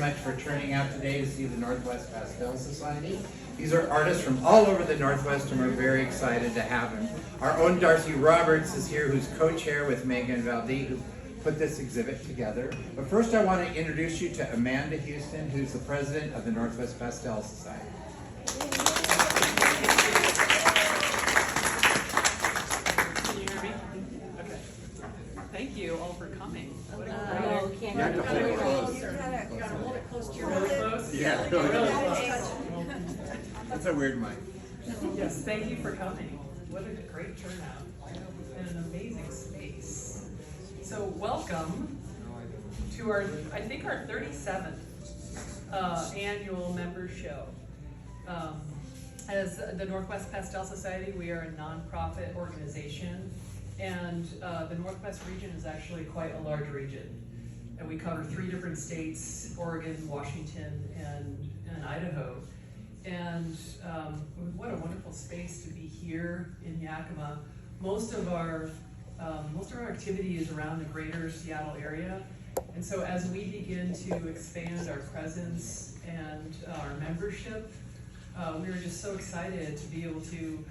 much for turning out today to see the Northwest Pastel Society. These are artists from all over the Northwest, and we're very excited to have them. Our own Darcy Roberts is here, who's co-chair with Megan Valdi, who put this exhibit together. But first I want to introduce you to Amanda Houston, who's the president of the Northwest Pastel Society. Can you hear me? Okay. Thank you all for coming. What a great... Can't You really close. You gotta hold it close to your Really mouth. close? Yeah, Really close. That's a weird mic. Yes, thank you for coming. What a great turnout and an amazing space. So welcome to our, I think our 37th annual member show. As the Northwest Pastel Society, we are a nonprofit organization, and the Northwest region is actually quite a large region. And we cover 3 different states: Oregon, Washington, and Idaho. And what a wonderful space to be here in Yakima. Most of our activity is around the greater Seattle area. And so as we begin to expand our presence and our membership, we were just so excited to be able to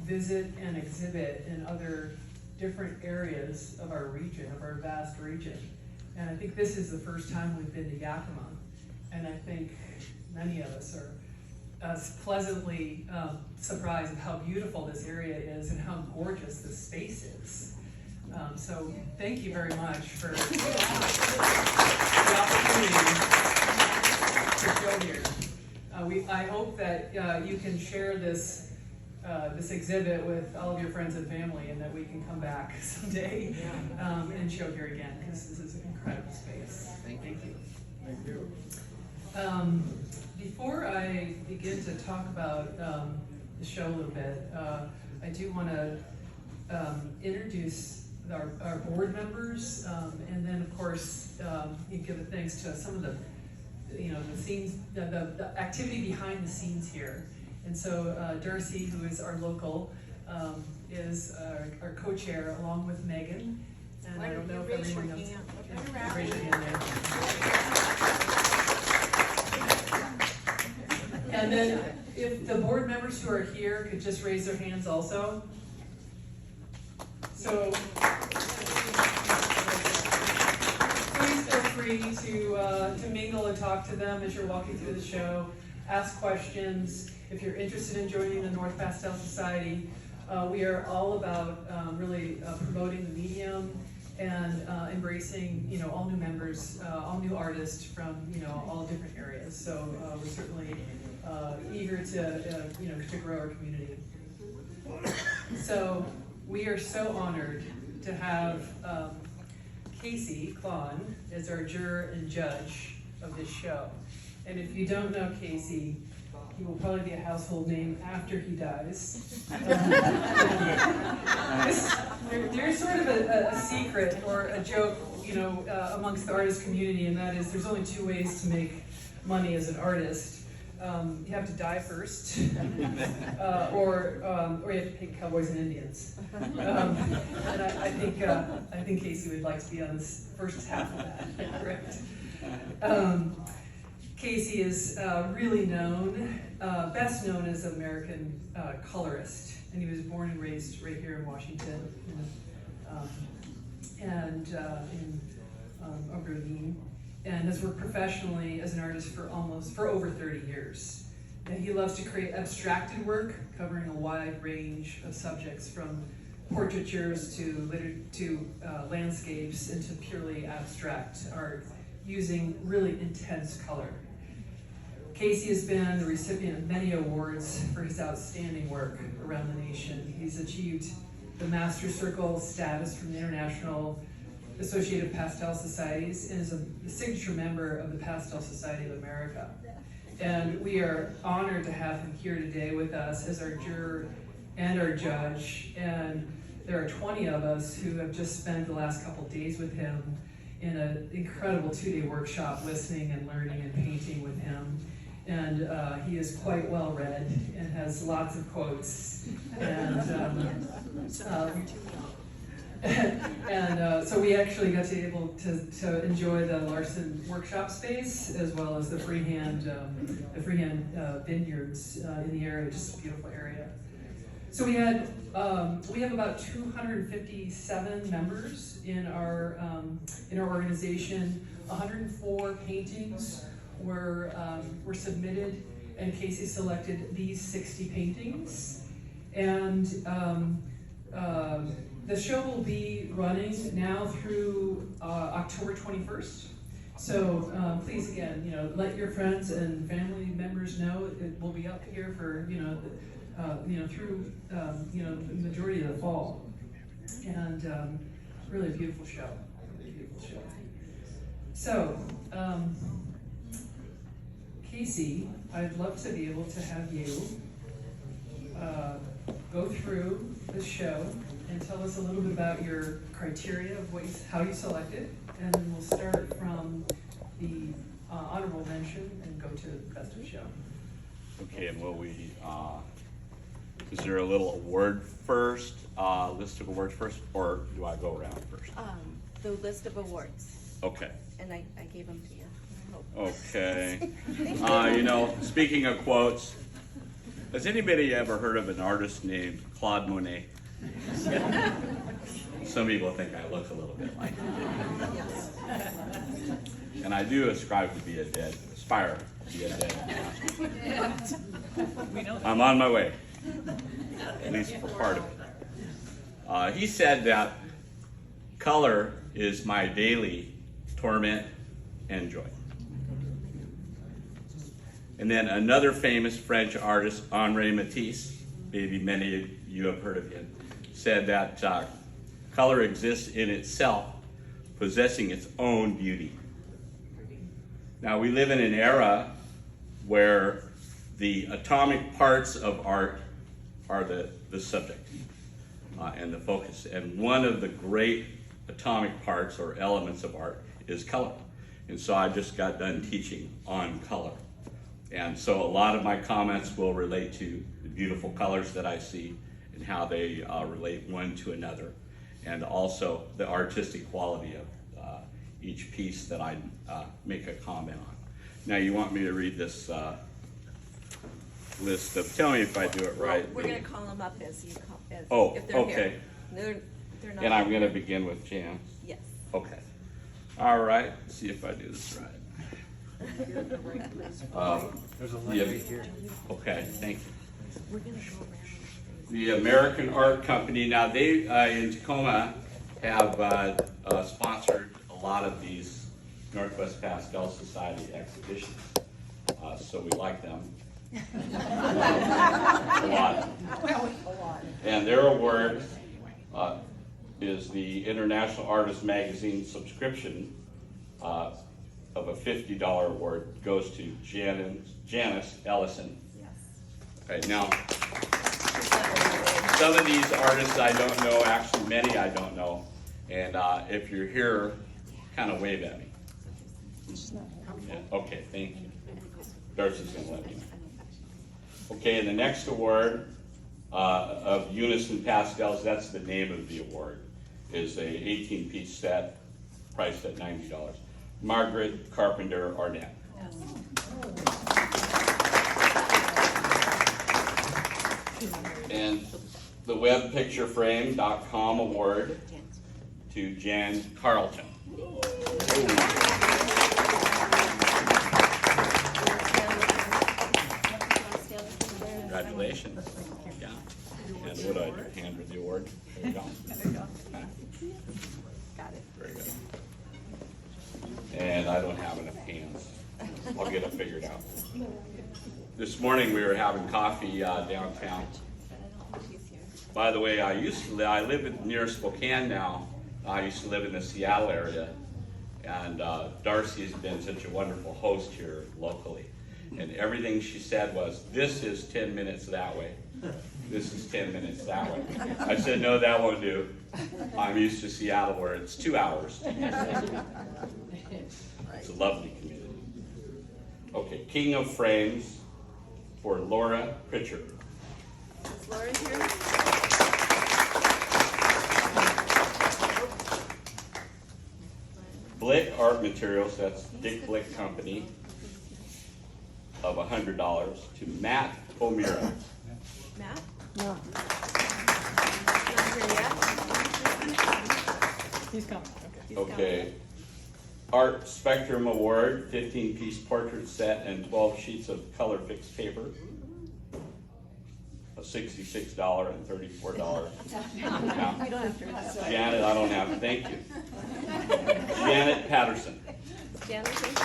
visit and exhibit in other different areas of our region, of our vast region. And I think this is the first time we've been to Yakima. And I think many of us are pleasantly surprised at how beautiful this area is and how gorgeous this space is. So thank you very much for the opportunity to show here. I hope that you can share this exhibit with all of your friends and family, and that we can come back someday and show here again, because this is an incredible space. Thank you. Thank you. Before I begin to talk about the show a little bit, I do want to introduce our board members, and then of course you give a thanks to some of the the scenes, the activity behind the scenes here. And so Darcy, who is our local, is our co-chair along with Megan. And I don't know if everyone knows. Raise your hand there. And then if the board members who are here could just raise their hands also. So please feel free to mingle and talk to them as you're walking through the show. Ask questions. If you're interested in joining the North Pastel Society, we are all about really promoting the medium and embracing all new members, all new artists from all different areas. So we're certainly eager to grow our community. So we are so honored to have Casey Klahn as our juror and judge of this show. And if you don't know Casey, he will probably be a household name after he dies. There's sort of a secret or a joke, amongst the artist community, and that is there's only 2 ways to make money as an artist. You have to die first, or you have to pay cowboys and Indians. And I think Casey would like to be on this first half of that, correct? Casey is really known, best known as an American colorist, and he was born and raised right here in Washington, and in Aberdeen, and has worked professionally as an artist for over 30 years. And he loves to create abstracted work covering a wide range of subjects, from portraitures to landscapes, and to purely abstract art using really intense color. Casey has been the recipient of many awards for his outstanding work around the nation. He's achieved the Master Circle status from the International Associated Pastel Societies, and is a signature member of the Pastel Society of America. And we are honored to have him here today with us as our juror and our judge. And there are 20 of us who have just spent the last couple days with him in an incredible 2-day workshop, listening and learning and painting with him. And he is quite well read and has lots of quotes. And And so we actually got to able to enjoy the Larson workshop space as well as the freehand vineyards in the area. Just a beautiful area. So we have about 257 members in our organization. 104 paintings were submitted, and Casey selected these 60 paintings. And the show will be running now through October 21st. So please, again, let your friends and family members know it will be up here for through the majority of the fall. And really a beautiful show. Really beautiful show. So, Casey, I'd love to be able to have you go through the show and tell us a little bit about your criteria of how you selected, and then we'll start from the honorable mention and go to the best of show. Okay, and will we, is there a little award first, list of awards first, or do I go around first? The list of awards, Okay. and I gave them to you. Okay. Speaking of quotes, has anybody ever heard of an artist named Claude Monet? Some people think I look a little bit like him. Yes. And I do aspire to be a dead master. I'm on my way, at least for part of it. He said that color is my daily torment and joy. And then another famous French artist, Henri Matisse, maybe many of you have heard of him, said that color exists in itself, possessing its own beauty. Now, we live in an era where the atomic parts of art are the subject and the focus. And one of the great atomic parts or elements of art is color. And so I just got done teaching on color. And so a lot of my comments will relate to the beautiful colors that I see and how they relate one to another, and also the artistic quality of each piece that I make a comment on. Now, you want me to read this list of, tell me if I do it right. We're going to call them up as you call, as Oh, if they're okay. here. They're not. And I'm going to begin with Jan. Yes. Okay. All right. Let's see if I do this right. There's a line right here. Okay, thank you. We're going to go around. The American Art Company, now they in Tacoma have sponsored a lot of these Northwest Pastel Society exhibitions, so we like them a lot. And their award is the International Artist Magazine subscription of a $50 award, goes to Janice Ellison. Okay, now, some of these artists I don't know, actually many I don't know, and if you're here, kind of wave at me. Yeah, okay, thank you. Darcy's gonna let me know. Okay, and the next award of Unison Pastels, that's the name of the award, is a 18-piece set priced at $90. Margaret Carpenter Arnett. And the webpictureframe.com award to Jan Carlton. Congratulations. Yeah. And what do I do? Hand her the award? There you go. Got it. Very good. And I don't have enough hands. I'll get it figured out. This morning we were having coffee downtown. By the way, I live near Spokane now. I used to live in the Seattle area. And Darcy has been such a wonderful host here locally. And everything she said was, this is 10 minutes that way. This is 10 minutes that way. I said, no, that won't do. I'm used to Seattle where it's 2 hours. It's a lovely community. Okay, King of Frames for Laura Pritchard. Is Laura here? Blick Art Materials, that's Dick Blick Company, of $100 to Matt O'Meara. Matt? No. Not here yet? He's coming. He's Okay. Art Spectrum Award, 15-piece portrait set and 12 sheets of color fixed paper. A $66 and $34. coming. You don't have to. Janet, I don't have, thank you. Janet Patterson. Janet, please.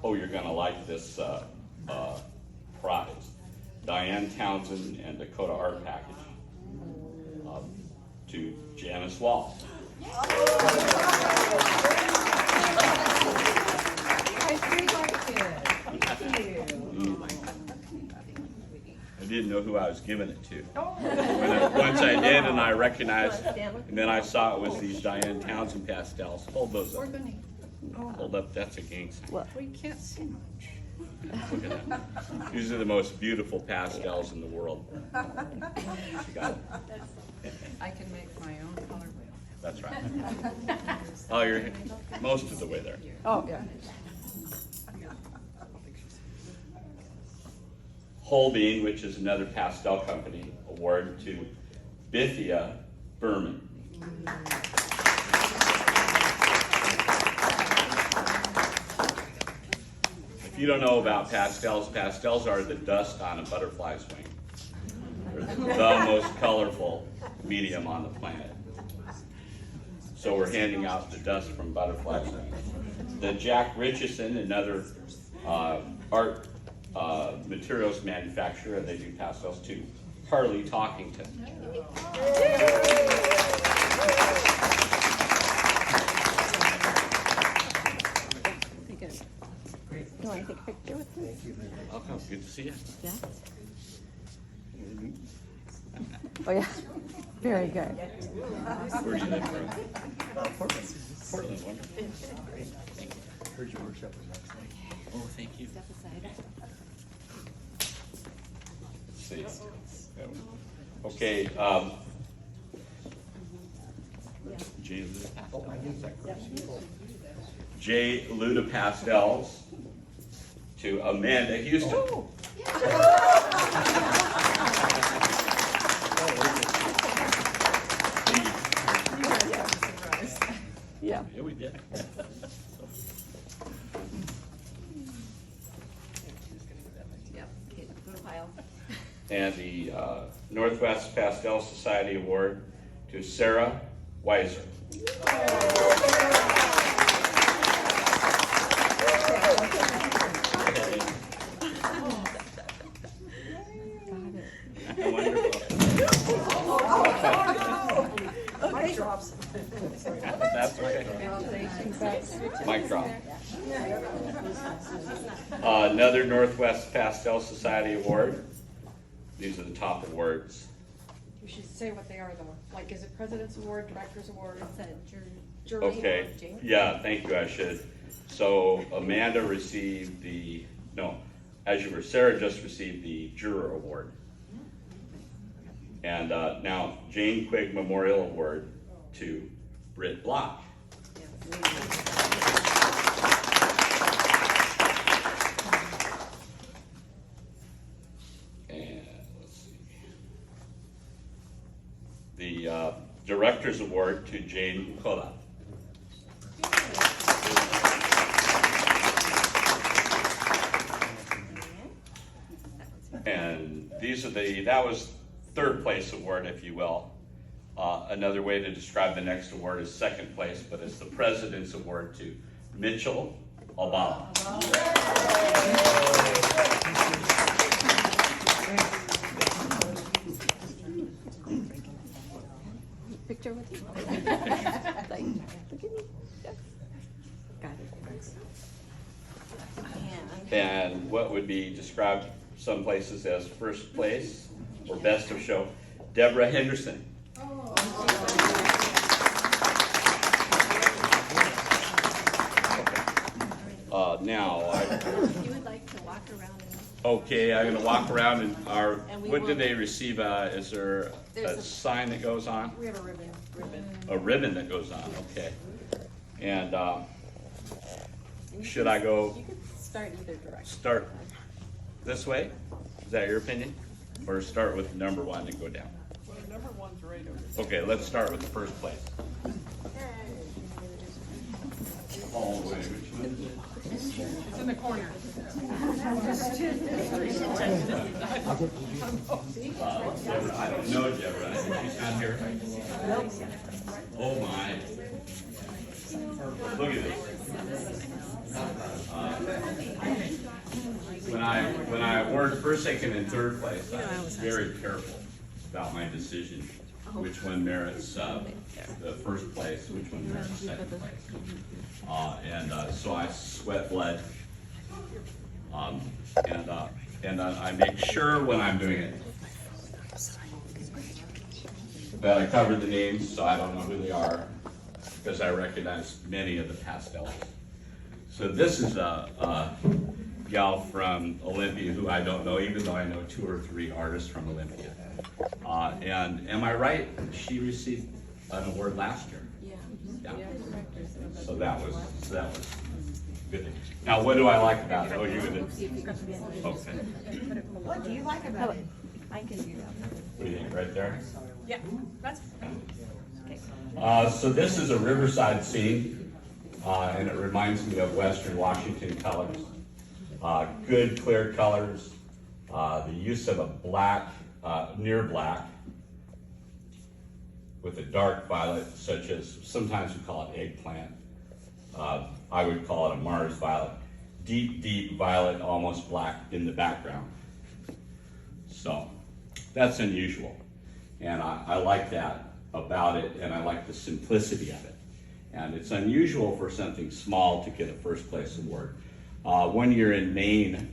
Oh, you're gonna like this prize. Diane Townsend and Dakota Art Package. To Janice Wall. I didn't know who I was giving it to. Once I did, and I recognized, and then I saw it was these Diane Townsend pastels. Hold those up. Hold up, that's a gangster. We can't see much. Look at that. These are the most beautiful pastels in the world. She got it. I can make my own color wheel. That's right. Oh, you're most of the way there. Oh, yeah. Holbein, which is another pastel company, award to Bithia Berman. If you don't know about pastels, pastels are the dust on a butterfly's wing. They're the most colorful medium on the planet. So we're handing out the dust from butterflies' wings. The Jack Richardson, another art materials manufacturer, they do pastels too. Harley Talkington. You want to take a picture with me? Oh, good to see you. Yeah. Oh, yeah. Very good. Where do you live from? Portland. Portland, wonderful. Heard your workshop was next week. Oh, thank you. Step aside. Let's see. Okay, J. Luda Pastels. J. Luda Pastels to Amanda Houston. Yeah. Yeah, we did. Yep, okay, go to pile. And the Northwest Pastel Society Award to Sarah Weiser. Wonderful. That's okay. Mic drop. Another Northwest Pastel Society Award. These are the top awards. We should say what they are though. Like, is it President's Award, Director's Award? It's a jury. Okay, yeah, thank you, I should. So Amanda received Sarah just received the Juror Award. And now Jane Quigg Memorial Award to Britt Block. And let's see. The Director's Award to Jane Kola. And that was third place award, if you will. Another way to describe the next award is second place, but it's the President's Award to Mitchell Obama. Picture with you? Like, look at me. Yes. Got it. And what would be described some places as first place or best of show, Deborah Henderson. If you would like to walk around and Okay, I'm gonna walk around and we what will- did they receive? Is there There's a a- sign that goes on? We have a ribbon. A ribbon that goes on, okay. And, should I go You could start either direction. start this way? Is that your opinion? Or start with number one and go down? Well, number one's right over there. Okay, let's start with the first place. Oh, wait, which one is it? It's in the corner. I don't know Deborah, I think she's not here. Oh my. Look at this. When I award first, second, and third place, I was very careful about my decision, which one merits the first place, which one merits second place. So I sweat blood. And I make sure when I'm doing it that I cover the names so I don't know who they are, because I recognize many of the pastels. So this is a gal from Olympia who I don't know, even though I know 2 or 3 artists from Olympia. And am I right? She received an award last year. Yeah. So that was good. Now, what do I like about it? Oh, you're gonna. Okay. What do you like about it? I can do that. What do you think? Right there. Yeah, that's. So this is a riverside scene, and it reminds me of Western Washington colors. Good clear colors, the use of a black, near black, with a dark violet, such as sometimes we call it eggplant. I would call it a Mars violet. Deep, deep violet, almost black in the background. So that's unusual. And I like that about it, and I like the simplicity of it. And it's unusual for something small to get a first place award. One year in Maine,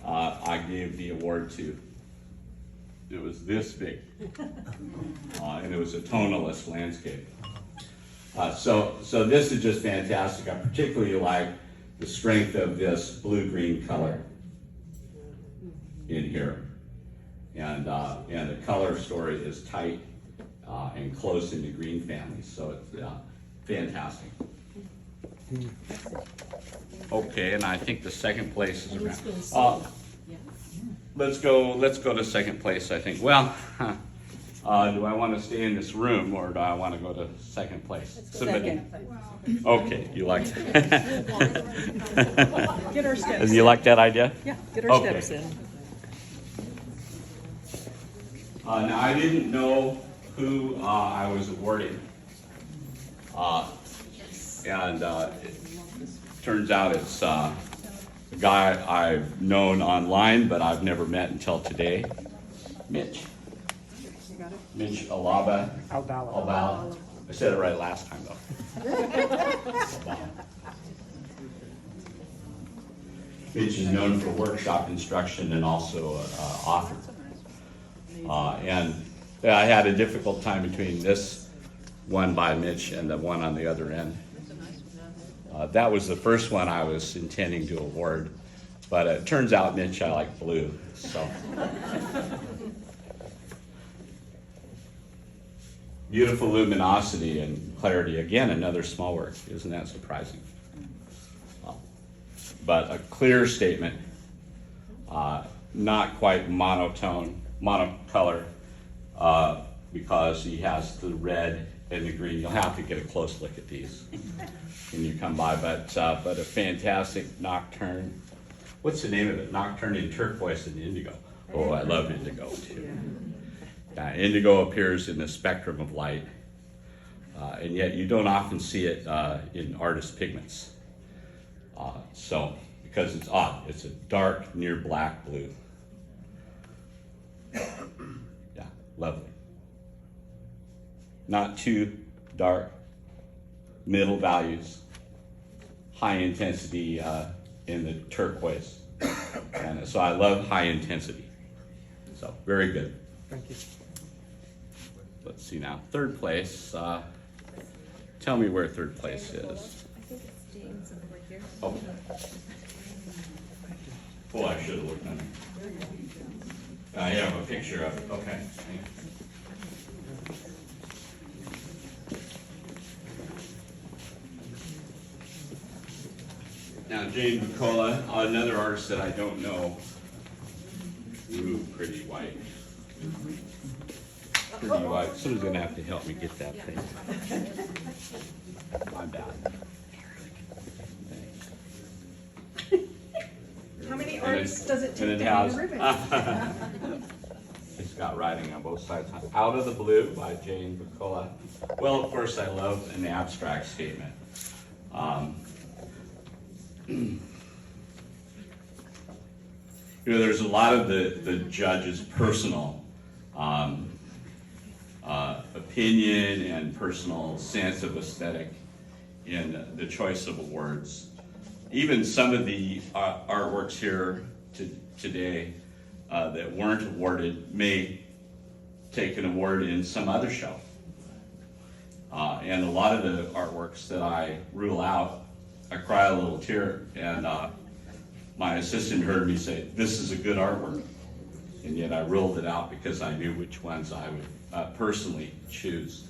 I gave the award to, it was this big, and it was a tonalist landscape. So this is just fantastic. I particularly like the strength of this blue-green color in here. And the color story is tight and close in the green family, so it's fantastic. Okay, and I think the second place is around. Let's go to second place, I think. Well, do I want to stay in this room or do I want to go to second place? Somebody. Okay, you like that? Get our steps. Do you like that idea? Yeah, get our Okay. steps in. Now, I didn't know who I was awarding. And it turns out it's a guy I've known online, but I've never met until today. Mitch. Mitch Albala. I said it right last time, though. Mitch is known for workshop instruction and also author. And I had a difficult time between this one by Mitch and the one on the other end. That was the first one I was intending to award, but it turns out, Mitch, I like blue, so. Beautiful luminosity and clarity. Again, another small work. Isn't that surprising? But a clear statement, not quite monocolor, because he has the red and the green. You'll have to get a close look at these when you come by, but a fantastic nocturne. What's the name of it? Nocturne in turquoise and indigo. Oh, I love indigo too. Indigo appears in the spectrum of light, and yet you don't often see it in artist pigments. So, because it's odd, it's a dark, near black blue. Yeah, lovely. Not too dark, middle values, high intensity in the turquoise. And so I love high intensity. So, very good. Thank you. Let's see now, third place. Tell me where third place is. I think it's James over here. Oh. Oh, I should have looked under. I have a picture of it, okay. Now, Jane Bucola, another artist that I don't know. Ooh, pretty white. Pretty white. Someone's gonna have to help me get that thing. My bad. How many And artists does it and take it to has- hang a ribbon? It's got writing on both sides. Out of the Blue by Jane Bucola. Well, of course, I love an abstract statement. There's a lot of the judge's personal opinion and personal sense of aesthetic in the choice of awards. Even some of the artworks here today that weren't awarded may take an award in some other show. And a lot of the artworks that I rule out, I cry a little tear, and my assistant heard me say, "This is a good artwork," and yet I ruled it out because I knew which ones I would personally choose.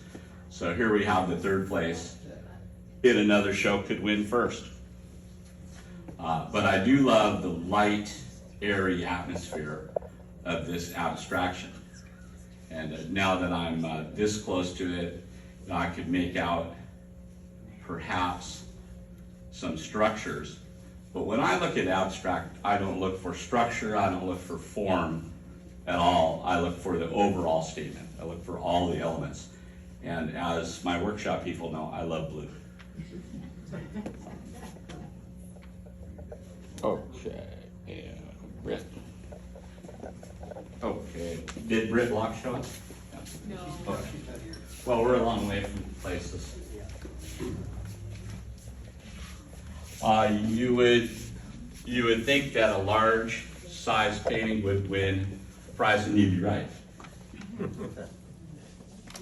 So here we have the third place. In another show could win first. But I do love the light, airy atmosphere of this abstraction. And now that I'm this close to it, I could make out perhaps some structures. But when I look at abstract, I don't look for structure, I don't look for form at all. I look for the overall statement. I look for all the elements. And as my workshop people know, I love blue. Okay, and Britt. Okay, did Britt Block show up? No. Okay. Well, we're a long way from places. You would think that a large size painting would win the prize, and you'd be right.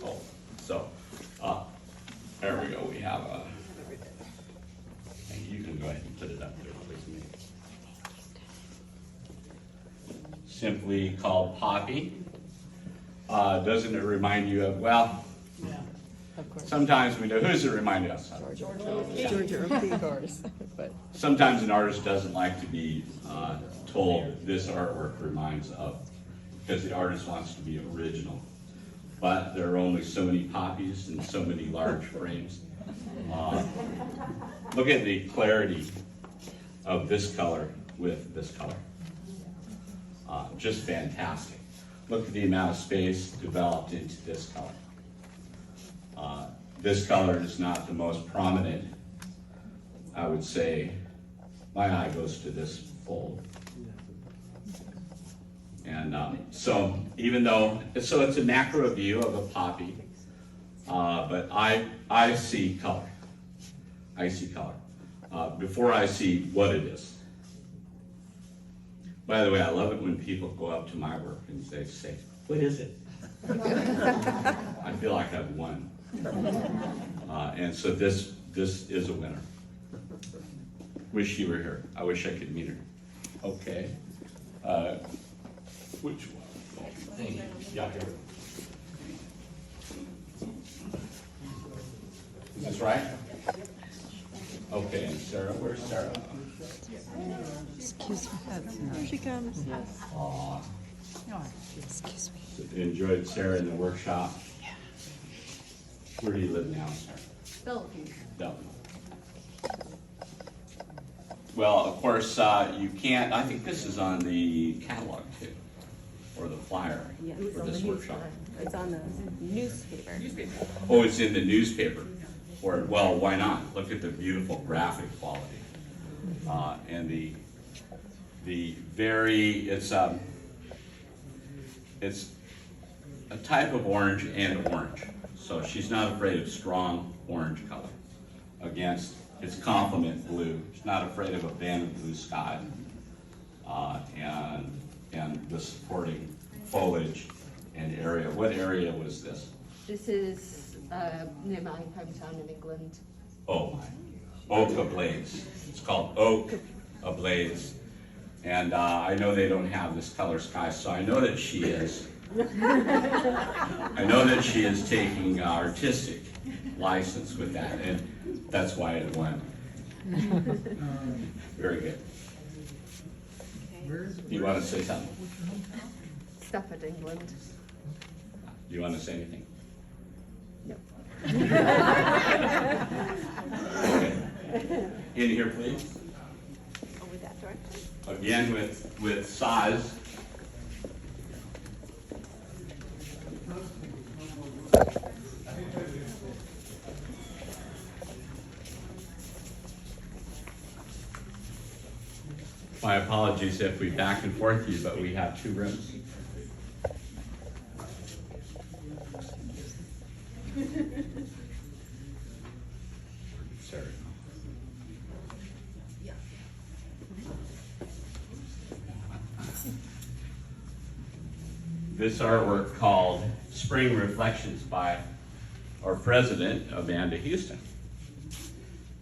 Oh, so there we go. We have a. And you can go ahead and put it up there, please. Simply called Poppy. Doesn't it remind you of, well, sometimes we know, who does it remind us of? Georgia, of course. But Sometimes an artist doesn't like to be told this artwork reminds of, because the artist wants to be original. But there are only so many poppies and so many large frames. Look at the clarity of this color with this color. Just fantastic. Look at the amount of space developed into this color. This color is not the most prominent. I would say my eye goes to this fold. And so even though, so it's a macro view of a poppy, but I see color. I see color before I see what it is. By the way, I love it when people go up to my work and they say, "What is it?" I feel like I've won. And so this is a winner. Wish you were here. I wish I could meet her. Okay. Which one? Thank you. Yeah, here. Is this right? Okay, and Sarah, where's Sarah? Excuse me. here she comes. Aw. Excuse me. Enjoyed Sarah in the workshop. Yeah. Where do you live now, Sarah? Philippines. Dublin. Well, of course, you can't, I think this is on the catalog too, or the flyer for this workshop. It's on the newspaper. Oh, it's in the newspaper. Or, well, why not? Look at the beautiful graphic quality. And the very, it's a type of orange and orange. So she's not afraid of strong orange color against its complement blue. She's not afraid of a band of blue sky. And the supporting foliage and area. What area was this? This is near my hometown in England. Oh my, Oak Ablaze. It's called Oak Ablaze. And I know they don't have this color sky, so I know that she is. I know that she is taking artistic license with that, and that's why it won. Very good. Do you want to say something? Stafford, England. Do you want to say anything? No. Okay. In here, please. Over that direction. Again with size. My apologies if we back and forth you, but we have 2 rooms. Sorry. This artwork called Spring Reflections by our president, Amanda Houston.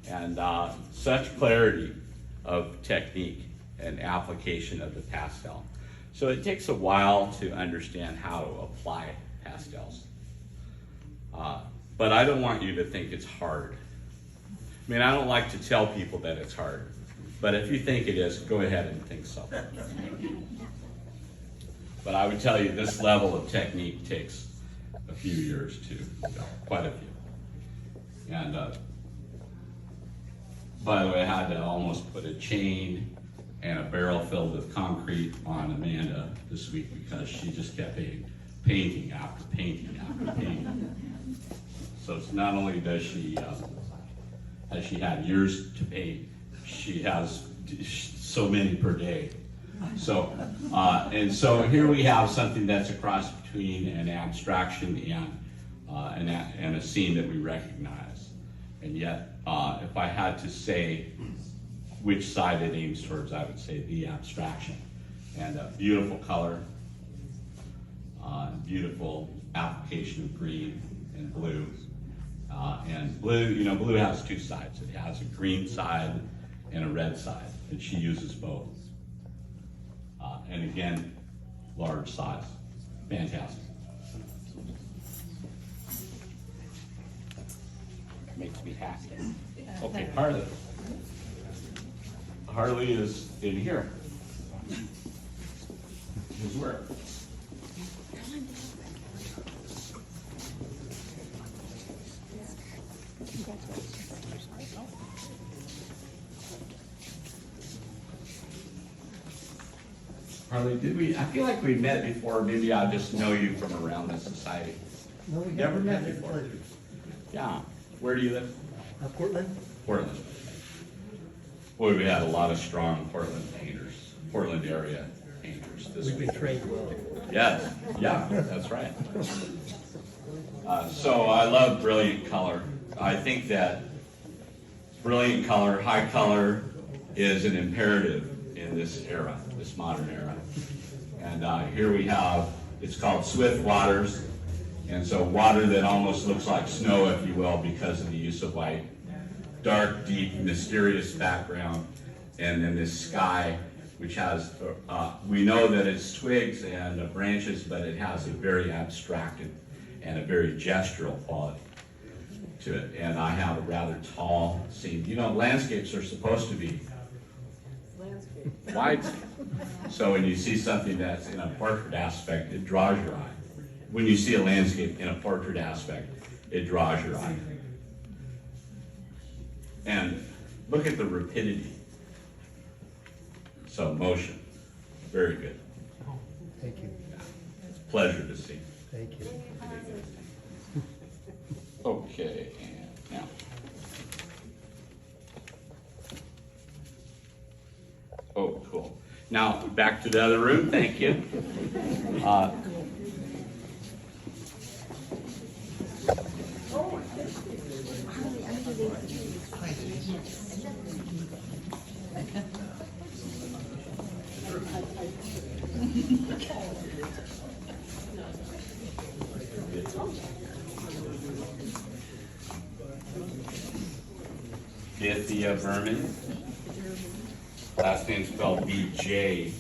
And such clarity of technique and application of the pastel. So it takes a while to understand how to apply pastels. But I don't want you to think it's hard. I mean, I don't like to tell people that it's hard, but if you think it is, go ahead and think so. But I would tell you this level of technique takes a few years to develop, quite a few. And by the way, I had to almost put a chain and a barrel filled with concrete on Amanda this week because she just kept painting after painting after painting. So it's not only does she, has she had years to paint, she has so many per day. So, and so here we have something that's a cross between an abstraction and a scene that we recognize. And yet, if I had to say which side it aims towards, I would say the abstraction. And a beautiful color, beautiful application of green and blue. And blue, you know, blue has 2 sides. It has a green side and a red side, and she uses both. And again, large size. Fantastic. Makes me happy. Okay, Harley. Harley is in here. His work. Harley, did we? I feel like we met before. Maybe I just know you from around the society. No, we Never haven't met had the before. pleasure. Yeah. Where do you live? Portland? Portland. Boy, we had a lot of strong Portland painters, Portland area painters. We've been trained well. Yes, yeah, that's right. So I love brilliant color. I think that brilliant color, high color, is an imperative in this era, this modern era. And here we have, it's called swift waters. And so water that almost looks like snow, if you will, because of the use of white. Dark, deep, mysterious background. And then this sky, which has, we know that it's twigs and branches, but it has a very abstracted and a very gestural quality to it. And I have a rather tall scene. You know, landscapes are supposed to be wide. So when you see something that's in a portrait aspect, it draws your eye. When you see a landscape in a portrait aspect, it draws your eye. And look at the rapidity. So motion, very good. Thank you. It's a pleasure to see. Thank you. Okay, and now. Oh, cool. Now, back to the other room, thank you. Bithia Berman. Last name spelled B-J-U-R-M-A-N.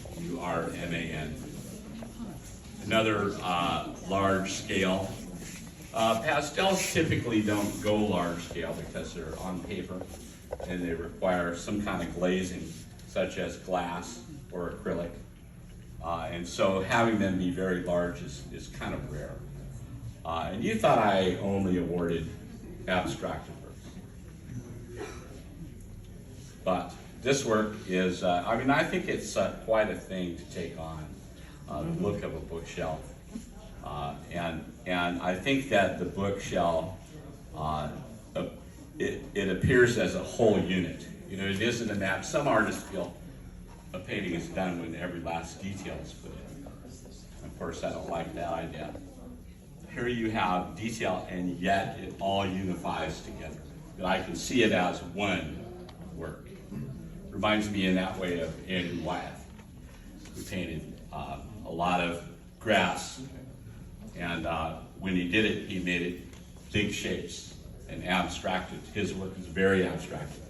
Another large scale. Pastels typically don't go large scale because they're on paper and they require some kind of glazing, such as glass or acrylic. And so having them be very large is kind of rare. And you thought I only awarded abstracted works. But this work is, I think it's quite a thing to take on, the look of a bookshelf. And I think that the bookshelf, it appears as a whole unit. You know, it isn't a map. Some artists feel a painting is done when every last detail is put in. Of course, I don't like that idea. Here you have detail, and yet it all unifies together. That I can see it as one work. Reminds me in that way of Andrew Wyeth, who painted a lot of grass, and when he did it, he made it big shapes and abstracted. His work is very abstracted.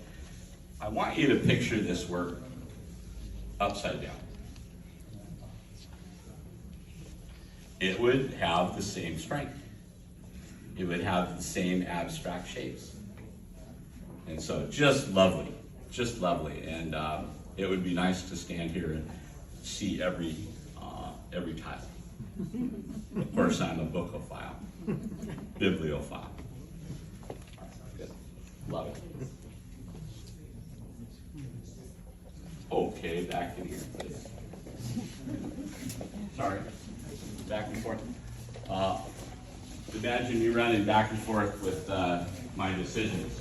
I want you to picture this work upside down. It would have the same strength. It would have the same abstract shapes. And so just lovely, and it would be nice to stand here and see every tile. Of course, I'm a bookophile, bibliophile. Good. Love it. Okay, back in here, please. Sorry, back and forth. Imagine you running back and forth with my decisions.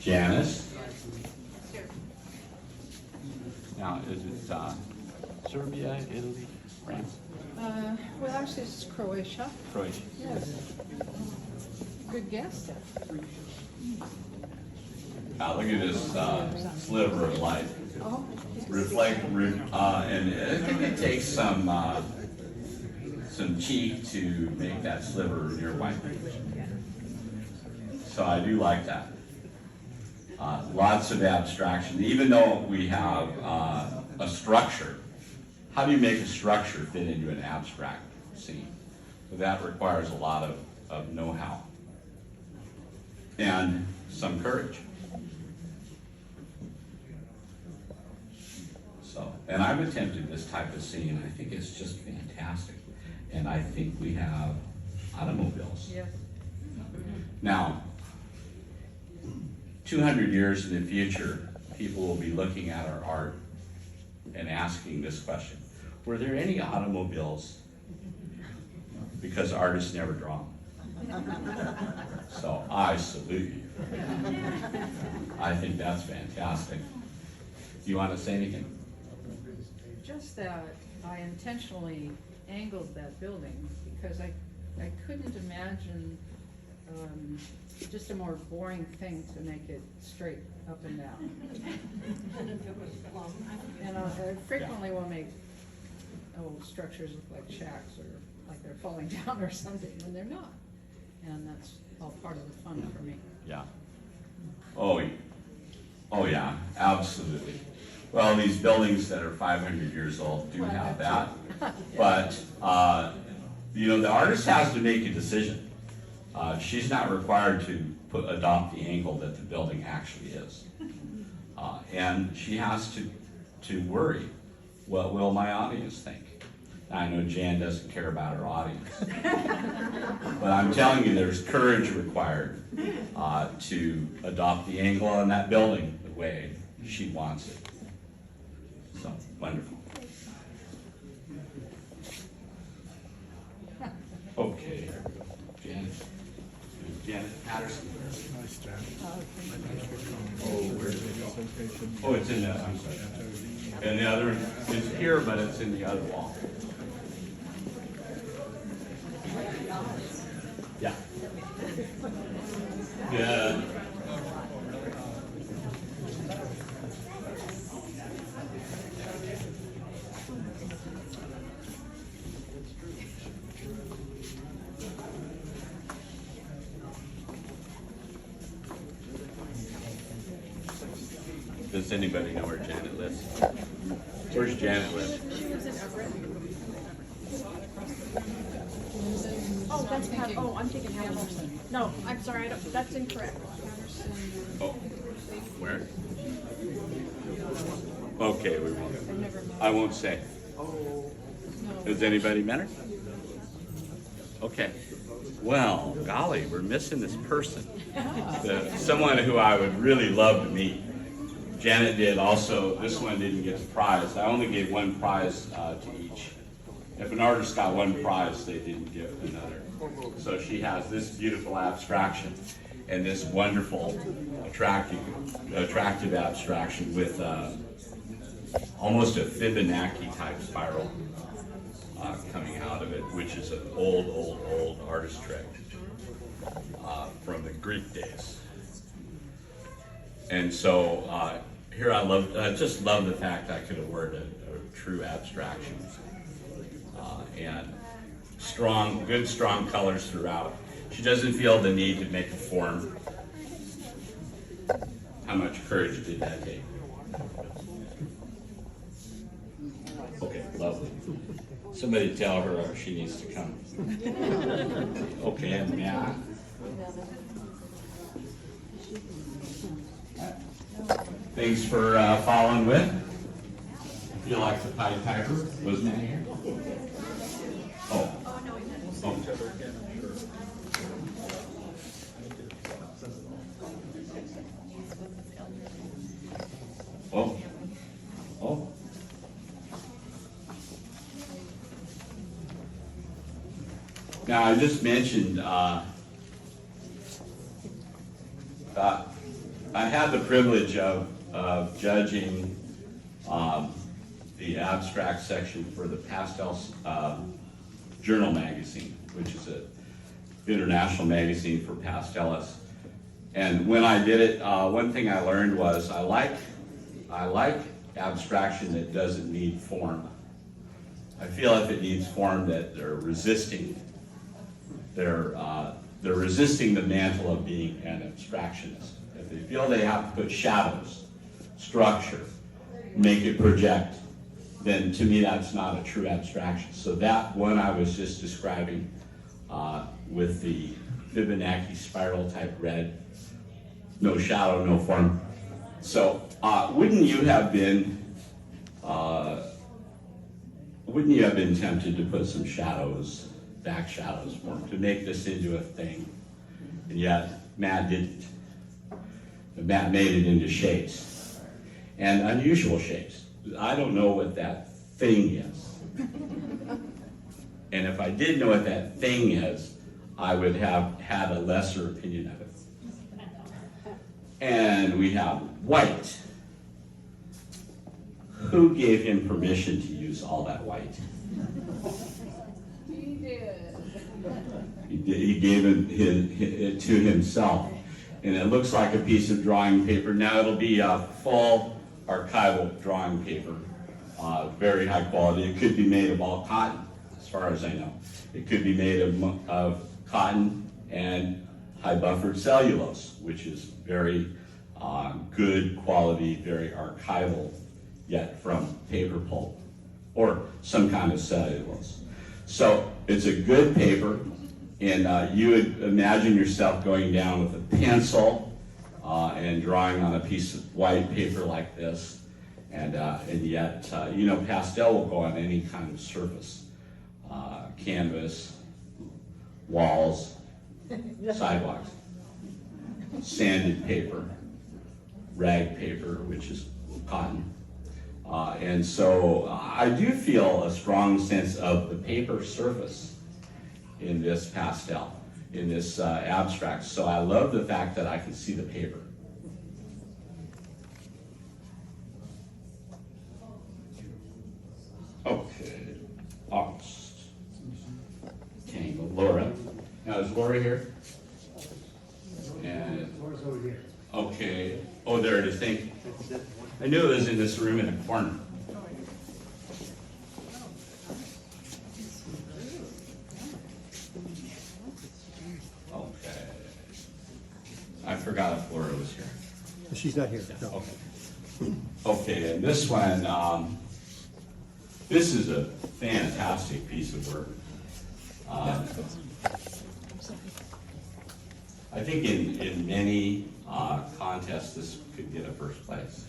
Janice? Now, is it Serbia, Italy, France? Well, actually, it's Croatia. Croatia. Yes. Good guess. Look at this sliver of light. Oh. And I think it takes some cheek to make that sliver near white. So I do like that. Lots of abstraction. Even though we have a structure, how do you make a structure fit into an abstract scene? So that requires a lot of know-how and some courage. So, and I've attempted this type of scene. I think it's just fantastic. And I think we have automobiles. Yes. Now, 200 years in the future, people will be looking at our art and asking this question: were there any automobiles? Because artists never draw them. So I salute you. I think that's fantastic. Do you want to say anything? Just that I intentionally angled that building because I couldn't imagine just a more boring thing to make it straight up and down. And I frequently will make old structures look like shacks or like they're falling down or something when they're not. And that's all part of the fun for me. Yeah. Oh yeah, absolutely. Well, these buildings that are 500 years old do have that. But, the artist has to make a decision. She's not required to adopt the angle that the building actually is. And she has to worry, what will my audience think? I know Jan doesn't care about her audience. But I'm telling you, there's courage required to adopt the angle on that building the way she wants it. So, wonderful. Okay, Janet Patterson. Oh, it's in the, I'm sorry. And the other, it's here, but it's in the other wall. Yeah. Yeah. Does anybody know where Janet lives? Where's Janet live? She lives in Everett. Oh, that's oh, I'm thinking Hamilton. No, I'm sorry, that's incorrect. Oh, where? Okay, we won't. I won't say. Has anybody met her? Okay. Well, golly, we're missing this person. Someone who I would really love to meet. Janet did also. This one didn't get the prize. I only gave one prize to each. If an artist got one prize, they didn't give another. So she has this beautiful abstraction and this wonderful, attractive abstraction with almost a Fibonacci type spiral coming out of it, which is an old artist trick from the Greek days. And so here I just love the fact I could award a true abstraction. And good strong colors throughout. She doesn't feel the need to make a form. How much courage did that take? Okay, lovely. Somebody tell her she needs to come. Okay, and Matt. Thanks for following with. If you like the Pied Piper, was Matt here? Oh. Oh. Oh. Oh. Now, I just mentioned, I had the privilege of judging the abstract section for the Pastel Journal magazine, which is an international magazine for pastelists. And when I did it, one thing I learned was I like abstraction that doesn't need form. I feel if it needs form, that they're resisting. They're resisting the mantle of being an abstractionist. If they feel they have to put shadows, structure, make it project, then to me that's not a true abstraction. So that one I was just describing with the Fibonacci spiral type red, no shadow, no form. So wouldn't you have been tempted to put some shadows, back shadows for him, to make this into a thing? And yet Matt didn't. Matt made it into shapes, and unusual shapes. I don't know what that thing is. And if I did know what that thing is, I would have had a lesser opinion of it. And we have white. Who gave him permission to use all that white? He did. He gave it to himself. And it looks like a piece of drawing paper. Now it'll be a full archival drawing paper, very high quality. It could be made of all cotton, as far as I know. It could be made of cotton and high buffered cellulose, which is very good quality, very archival, yet from paper pulp or some kind of cellulose. So it's a good paper. And you would imagine yourself going down with a pencil and drawing on a piece of white paper like this, and yet, pastel will go on any kind of surface, canvas, walls, sidewalks, sanded paper, rag paper, which is cotton. And so I do feel a strong sense of the paper surface in this pastel, in this abstract. So I love the fact that I can see the paper. Okay, August. Tangle, Laura. Now is Laura here? And Laura's over here. okay. Oh, there it is. Thank you. I knew it was in this room in the corner. Okay. I forgot if Laura was here. She's not here. No. Okay. Okay, and this one, this is a fantastic piece of work. I think in many contests, this could get a first place.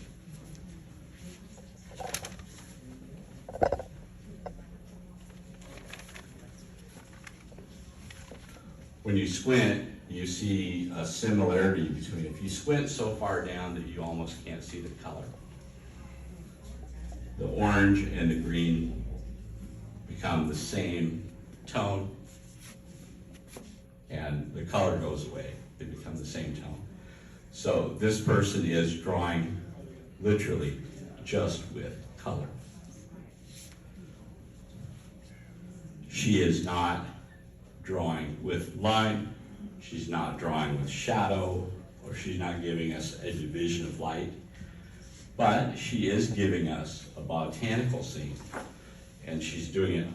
When you squint, you see a similarity between, if you squint so far down that you almost can't see the color. The orange and the green become the same tone, and the color goes away. They become the same tone. So this person is drawing literally just with color. She is not drawing with line, she's not drawing with shadow, or she's not giving us a division of light, but she is giving us a botanical scene, and she's doing it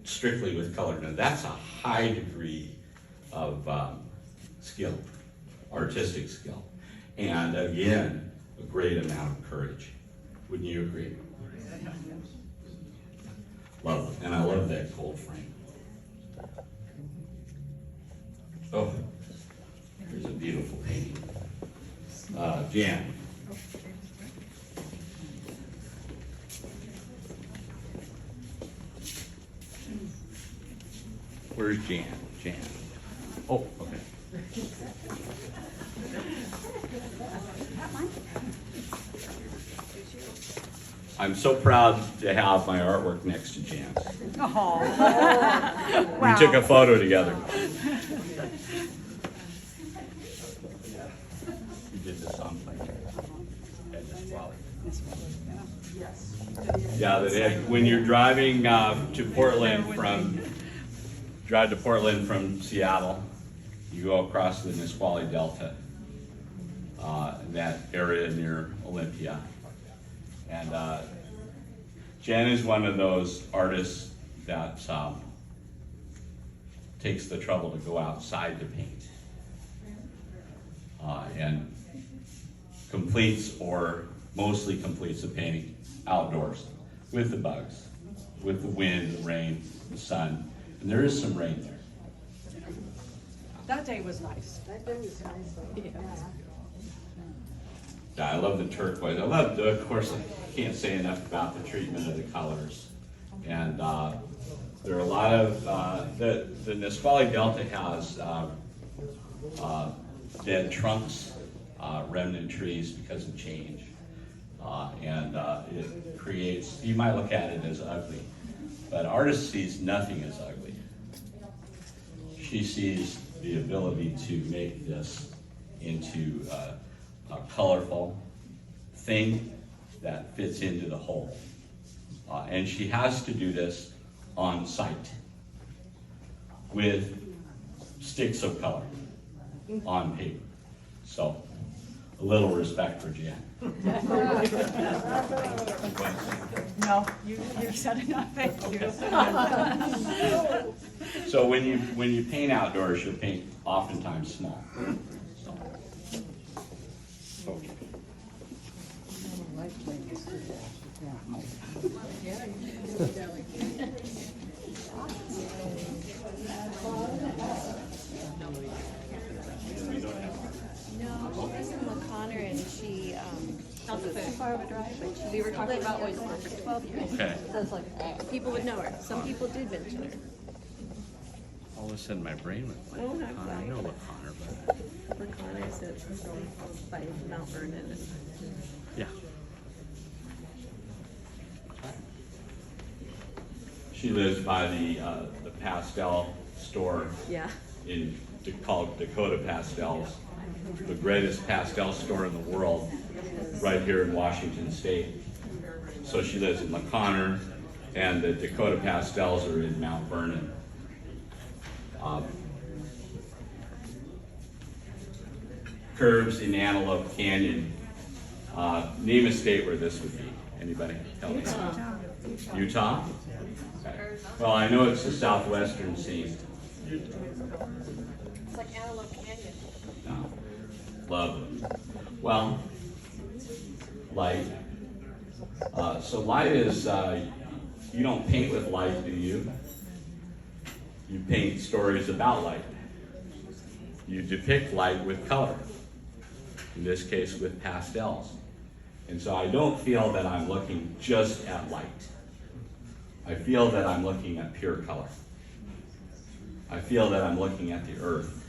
strictly with color. Now that's a high degree of skill, artistic skill, and again, a great amount of courage. Wouldn't you agree? Love it, and I love that gold frame. Oh, here's a beautiful painting. Jan. Where's Jan? Jan. Oh, okay. I'm so proud to have my artwork next to Jan's. Oh. We took a photo together. You did this on Yeah, when you're driving to Portland drive to Portland from Seattle, you go across the Nisqually Delta, that area near Olympia. And Jen is one of those artists that takes the trouble to go outside to paint, and completes or mostly completes the painting outdoors with the bugs, with the wind, the rain, the sun, and there is some rain there. That day was nice. Yeah, I love the turquoise. I love, of course, I can't say enough about the treatment of the colors. And there are a lot of, the Nisqually Delta has dead trunks, remnant trees because of change. And it creates, you might look at it as ugly, but artist sees nothing as ugly. She sees the ability to make this into a colorful thing that fits into the whole. And she has to do this on site with sticks of color on paper. So, a little respect for Jan. No, you said enough, thank you. So when you paint outdoors, you'll paint oftentimes small. So, okay. No, she's in Connor and she, not too far of a drive, but we were talking about Oyster for 12 years. Okay. So it's like, people would know her. Some people did mention her. All of a sudden, my brain went blank. Oh, no, Connor, I fine. know Connor, but Connor's by Mount Vernon. yeah. She lives by the Pastel store Yeah. called Dakota Pastels, the greatest pastel store in the world, right here in Washington State. So she lives in LaConner, and the Dakota Pastels are in Mount Vernon. Curves in Antelope Canyon. Name a state where this would be. Anybody? Tell me. Utah? Okay. Well, I know it's the southwestern scene. It's like Antelope Canyon. No. Love it. Well, light. So light is, you don't paint with light, do you? You paint stories about light. You depict light with color, in this case with pastels. And so I don't feel that I'm looking just at light. I feel that I'm looking at pure color. I feel that I'm looking at the earth.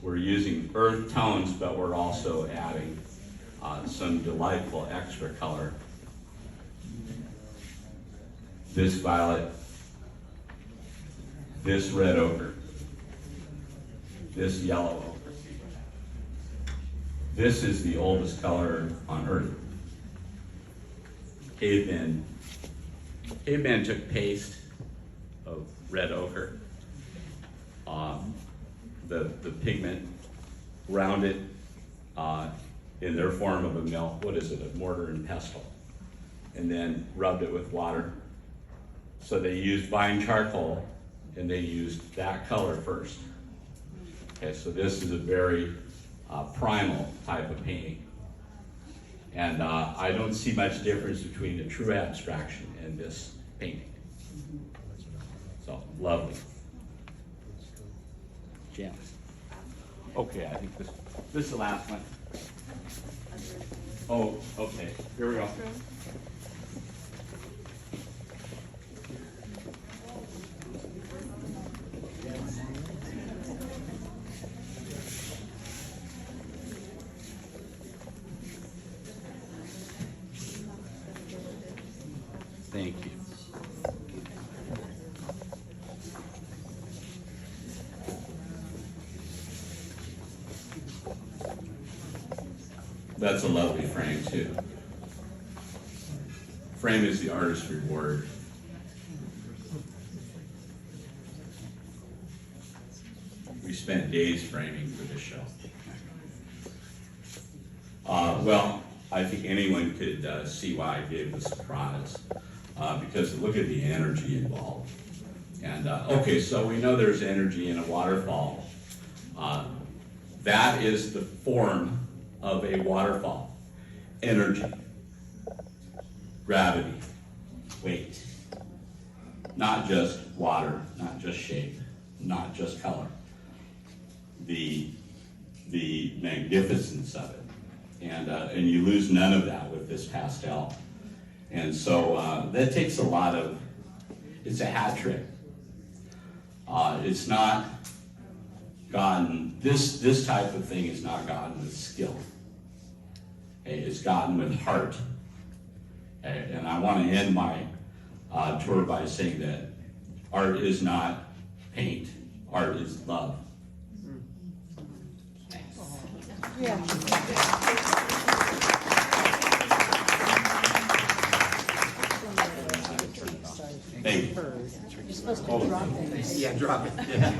We're using earth tones, but we're also adding some delightful extra color. This violet, this red ochre, this yellow ochre. This is the oldest color on earth. Cavemen took paste of red ochre, the pigment, ground it in their form of a mill. What is it? A mortar and pestle, and then rubbed it with water. So they used vine charcoal, and they used that color first. Okay, so this is a very primal type of painting. And I don't see much difference between the true abstraction and this painting. So, lovely. Janice. Okay, I think this is the last one. Oh, okay, here we go. Thank you. That's a lovely frame too. Frame is the artist's reward. We spent days framing for this show. Well, I think anyone could see why I gave the surprise, because look at the energy involved. And okay, so we know there's energy in a waterfall. That is the form of a waterfall. Energy, gravity, weight. Not just water, not just shape, not just color. The magnificence of it. And you lose none of that with this pastel. And so that takes a lot of, it's a hat trick. It's not gotten, this type of thing is not gotten with skill. It's gotten with heart. And I want to end my tour by saying that art is not paint, art is love. Thanks. Yeah. Thank you. You're supposed to drop it. Yeah, drop it. Yeah.